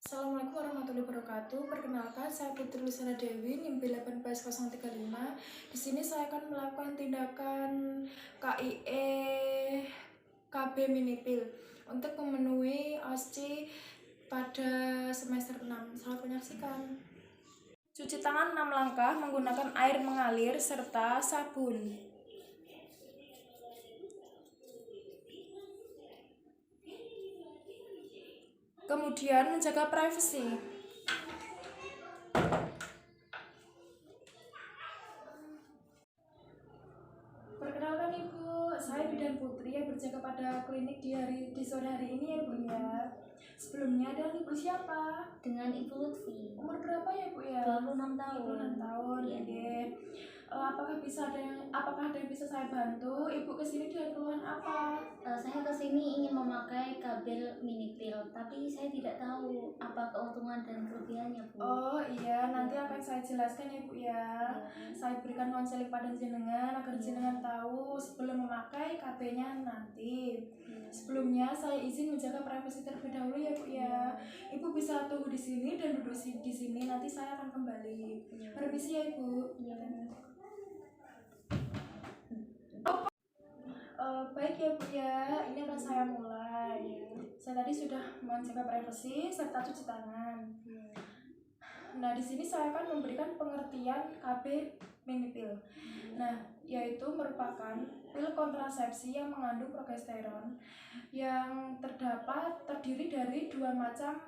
Assalamualaikum warahmatullahi wabarakatuh. Perkenalkan, saya Putri Lusana Dewi, NIM 18-035. Di sini saya akan melakukan tindakan KIE KB Minipil untuk memenuhi OSCE pada semester 6. Selamat menyaksikan. Cuci tangan 6 langkah menggunakan air mengalir serta sabun. Kemudian menjaga privasi. Perkenalkan Ibu, saya Bidan Putri yang berjaga pada klinik di sore hari ini ya Bu ya. Sebelumnya dengan Ibu siapa? Dengan Ibu Lutfi. Umur berapa ya Bu ya? 26 tahun. 26 tahun. Iya. Oke. Apakah ada yang bisa saya bantu? Ibu kesini dengan keluhan apa? Saya kesini ingin memakai kabel Minipil, tapi saya tidak tahu apa keuntungan dan kelebihannya, Bu. Oh iya, nanti akan saya jelaskan ya Bu ya. Saya berikan konseling pada jenengan agar jenengan tahu sebelum memakai KB-nya nanti. Sebelumnya saya izin menjaga privasi terlebih dahulu ya Bu ya. Ibu bisa tunggu di sini dan duduk di sini, nanti saya akan kembali. Permisi ya Ibu. Baik ya Bu ya, ini akan saya mulai. Saya tadi sudah menjaga privasi serta cuci tangan. Nah, di sini saya akan memberikan pengertian KB Minipil. Nah, yaitu merupakan pil kontrasepsi yang mengandung progesteron yang terdiri dari dua macam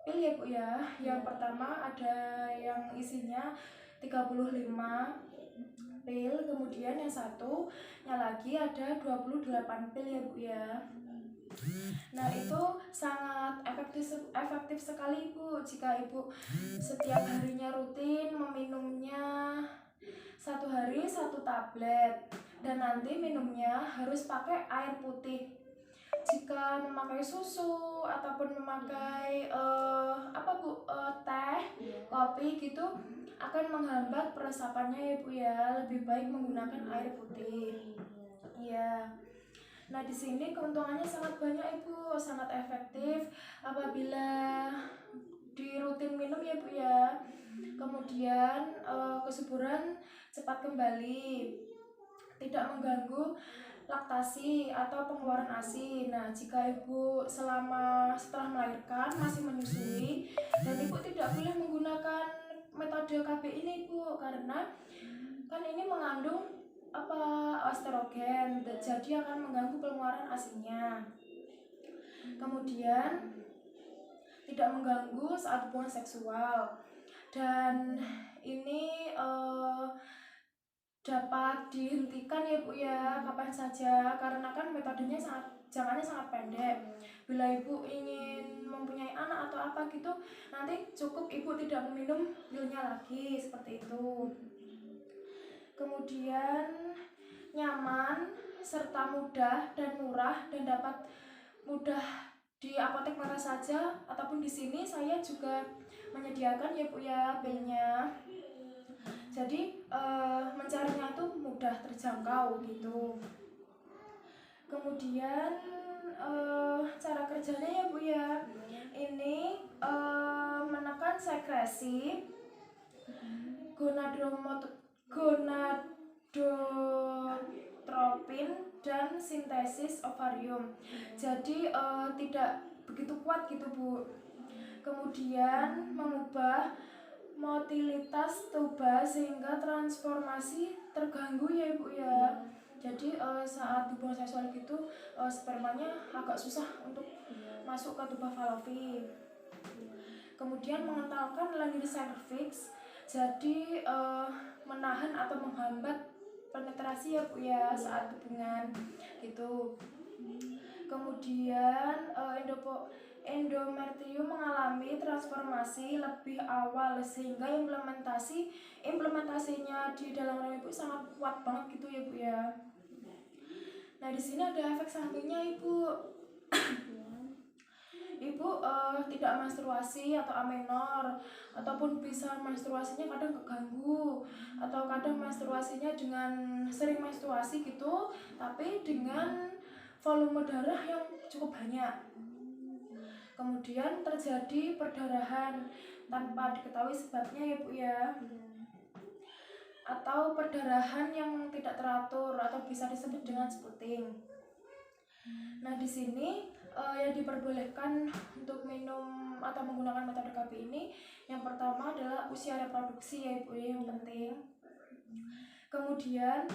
pil ya Bu ya. Yang pertama ada yang isinya 35 pil, kemudian yang satunya lagi ada 28 pil ya Bu ya. Nah, itu sangat efektif sekali Ibu jika Ibu setiap harinya rutin meminumnya 1 hari 1 tablet, dan nanti minumnya harus pakai air putih. Jika memakai susu ataupun memakai teh, kopi gitu akan menghambat peresapannya ya Bu ya. Lebih baik menggunakan air putih. Iya. Nah, di sini keuntungannya sangat banyak Ibu, sangat efektif apabila dirutin minum ya Bu ya. Kemudian kesuburan cepat kembali, tidak mengganggu laktasi atau pengeluaran ASI. Nah, jika Ibu setelah melahirkan masih menyusui, dan Ibu tidak boleh menggunakan metode KB ini Ibu, karena kan ini mengandung estrogen, jadi akan mengganggu pengeluaran ASI-nya. Kemudian tidak mengganggu saat hubungan seksual, dan ini dapat dihentikan ya Bu ya kapan saja, karena kan metodenya jangkanya sangat pendek. Bila Ibu ingin mempunyai anak atau apa gitu, nanti cukup Ibu tidak meminum pilnya lagi, seperti itu. Kemudian nyaman serta mudah dan murah, dan dapat mudah di apotek mana saja ataupun di sini saya juga menyediakan ya Bu ya pilnya. Jadi mencarinya itu mudah terjangkau gitu. Kemudian cara kerjanya ya Bu ya, ini menekan sekresi gonadotropin dan sintesis ovarium. Jadi tidak begitu kuat gitu Bu. Kemudian mengubah motilitas tuba sehingga transformasi terganggu ya Bu ya. Jadi saat hubungan seksual gitu spermanya agak susah untuk masuk ke tuba fallopi. Kemudian mengentalkan lendir cervix, jadi menahan atau menghambat penetrasi ya Bu ya saat hubungan gitu. Kemudian endometrium mengalami transformasi lebih awal, sehingga implementasinya di dalam rahim Ibu sangat kuat banget gitu ya Bu ya. Nah, di sini ada efek sampingnya Ibu. Ibu tidak menstruasi atau amenor, ataupun bisa menstruasinya kadang keganggu, atau kadang menstruasinya dengan sering menstruasi gitu, tapi dengan volume darah yang cukup banyak. Kemudian terjadi perdarahan tanpa diketahui sebabnya ya Bu ya, atau perdarahan yang tidak teratur atau bisa disebut dengan spotting. Nah di sini yang diperbolehkan untuk minum atau menggunakan metode KB ini, yang pertama adalah usia reproduksi ya Ibu yang penting. Kemudian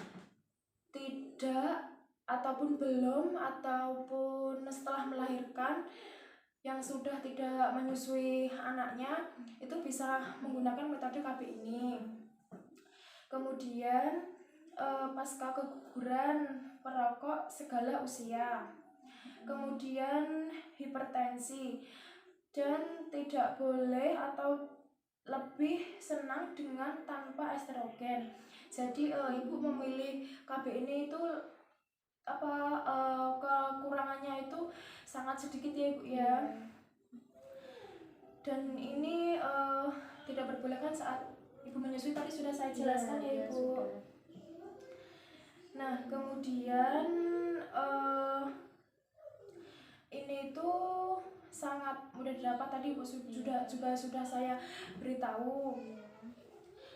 tidak ataupun belum ataupun setelah melahirkan yang sudah tidak menyusui anaknya itu bisa menggunakan metode KB ini. Kemudian pasca keguguran perokok segala usia. Kemudian hipertensi dan tidak boleh atau lebih senang dengan tanpa estrogen. Jadi ibu memilih KB ini itu kekurangannya itu sangat sedikit ya ibu ya. Dan ini tidak diperbolehkan saat ibu menyusui, tadi sudah saya jelaskan ya ibu. Nah kemudian ini tuh sangat mudah didapat, tadi ibu sudah saya beritahu.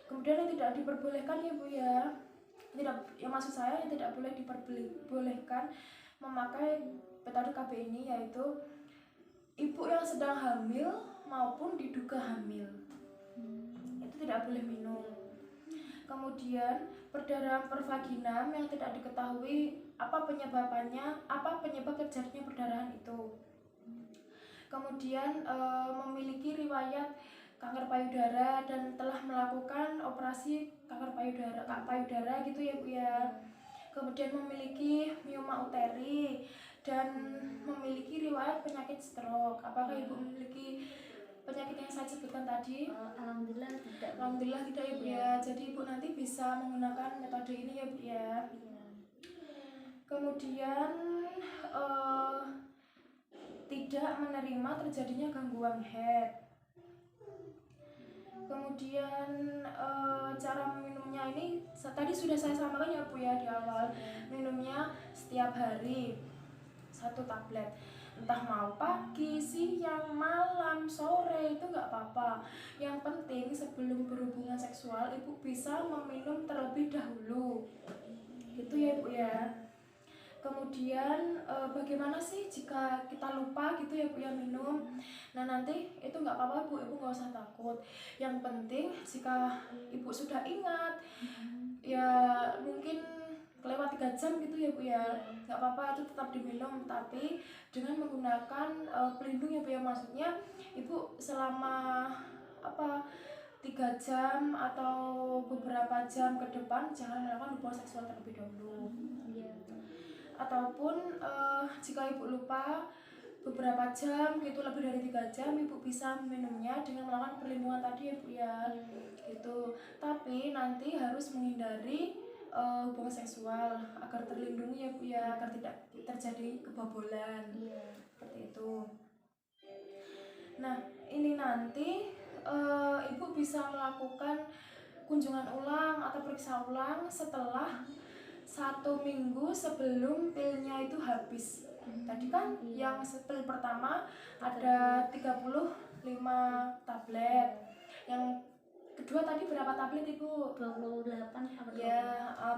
Kemudian yang tidak diperbolehkan ya bu ya, yang maksud saya yang tidak boleh diperbolehkan memakai metode KB ini yaitu ibu yang sedang hamil maupun diduga hamil, itu tidak boleh minum. Kemudian perdarahan pervaginam yang tidak diketahui apa penyebabnya, apa penyebab terjadinya perdarahan itu. Kemudian memiliki riwayat kanker payudara dan telah melakukan operasi kanker payudara gitu ya Bu ya. Kemudian memiliki mioma uteri dan memiliki riwayat penyakit stroke. Apakah Ibu memiliki penyakit yang saya sebutkan tadi? Alhamdulillah tidak. Alhamdulillah tidak ya Bu ya. Jadi Ibu nanti bisa menggunakan metode ini ya Bu ya. Kemudian tidak menerima terjadinya gangguan head. Kemudian cara minumnya ini tadi sudah saya sampaikan ya Bu ya di awal. Minumnya setiap hari 1 tablet, entah mau pagi, siang, malam, sore, itu nggak apa-apa. Yang penting sebelum berhubungan seksual ibu bisa meminum terlebih dahulu, gitu ya Bu ya. Kemudian bagaimana sih jika kita lupa gitu ya Bu ya minum? Nah nanti itu nggak apa-apa Bu, ibu nggak usah takut. Yang penting jika ibu sudah ingat, ya mungkin kelewat 3 jam gitu ya Bu ya, nggak apa-apa, itu tetap diminum, tapi dengan menggunakan pelindung ya Bu ya. Maksudnya ibu selama 3 jam atau beberapa jam ke depan jangan melakukan hubungan seksual terlebih dahulu. Ataupun jika ibu lupa beberapa jam gitu, lebih dari 3 jam, ibu bisa minumnya dengan melakukan perlindungan tadi ya Bu ya. Gitu. Tapi nanti harus menghindari hubungan seksual agar terlindungi ya Bu ya, agar tidak terjadi kebobolan. Seperti itu. Nah, ini nanti ibu bisa melakukan kunjungan ulang atau periksa ulang setelah 1 minggu sebelum pilnya itu habis. Tadi kan yang pil pertama ada 35 tablet. Yang kedua tadi berapa tablet Ibu? 28. Ya,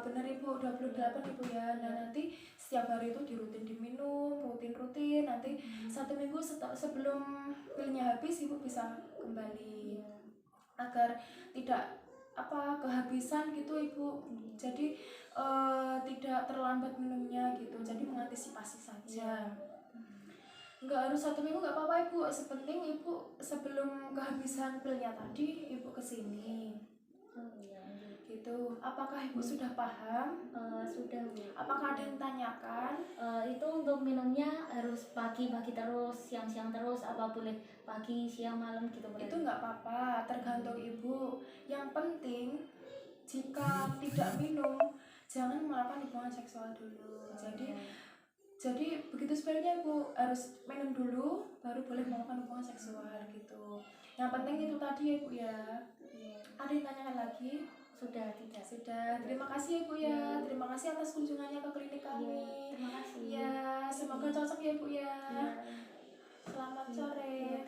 benar Ibu, 28 Ibu ya. Nah, nanti setiap hari itu diminum, rutin. Nanti 1 minggu sebelum pilnya habis Ibu bisa kembali. Agar tidak kehabisan gitu Ibu. Jadi tidak terlambat minumnya gitu. Jadi mengantisipasi saja. Enggak harus 1 minggu, nggak apa-apa Ibu. Sepenting Ibu sebelum kehabisan pilnya tadi Ibu kesini. Gitu. Apakah Ibu sudah paham? Sudah Bu. Apakah ada yang tanyakan? Itu untuk minumnya harus pagi terus, siang terus, apa boleh pagi, siang, malam gitu? Itu nggak apa-apa, tergantung Ibu. Yang penting jika tidak minum jangan melakukan hubungan seksual dulu. Jadi begitu sebenarnya Ibu harus minum dulu baru boleh melakukan hubungan seksual gitu. Yang penting itu tadi ya Ibu ya. Ada yang tanyakan lagi? Sudah, tidak. Sudah. Terima kasih ya Ibu ya. Terima kasih atas kunjungannya ke klinik kami. Terima kasih. Ya, semoga cocok ya Ibu ya. Selamat sore.